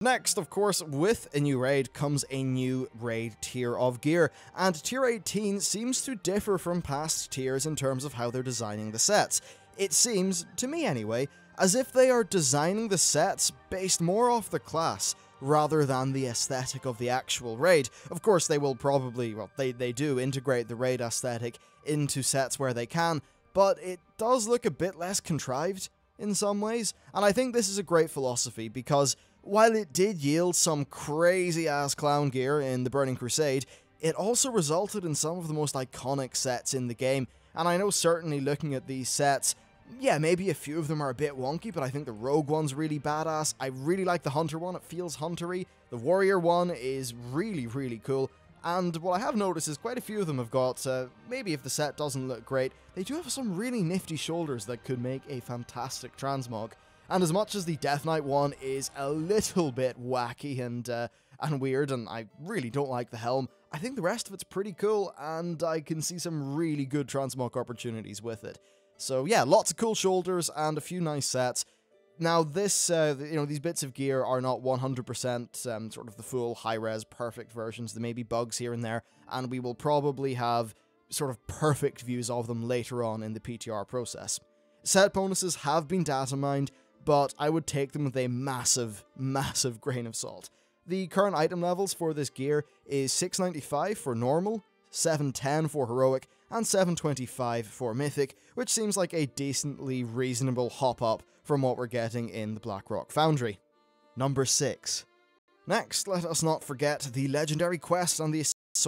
Next, of course, with a new raid comes a new raid tier of gear, and tier 18 seems to differ from past tiers in terms of how they're designing the sets. It seems, to me anyway, as if they are designing the sets based more off the class, rather than the aesthetic of the actual raid. Of course, they will probably, well, they do integrate the raid aesthetic into sets where they can, but it does look a bit less contrived in some ways, and I think this is a great philosophy because while it did yield some crazy-ass clown gear in the Burning Crusade, it also resulted in some of the most iconic sets in the game, and I know certainly looking at these sets, yeah, maybe a few of them are a bit wonky, but I think the Rogue one's really badass. I really like the Hunter one, it feels huntery. The Warrior one is really, really cool. And what I have noticed is quite a few of them have got, maybe if the set doesn't look great, they do have some really nifty shoulders that could make a fantastic transmog. And as much as the Death Knight one is a little bit wacky and weird, and I really don't like the helm, I think the rest of it's pretty cool, and I can see some really good transmog opportunities with it. So yeah, lots of cool shoulders and a few nice sets. Now this, these bits of gear are not 100% sort of the full high-res perfect versions. There may be bugs here and there, and we will probably have sort of perfect views of them later on in the PTR process. Set bonuses have been data mined, but I would take them with a massive, massive grain of salt. The current item levels for this gear is 695 for normal, 710 for heroic, and 725 for mythic, which seems like a decently reasonable hop up from what we're getting in the Blackrock Foundry. Number 6. Next, let us not forget the legendary quest and the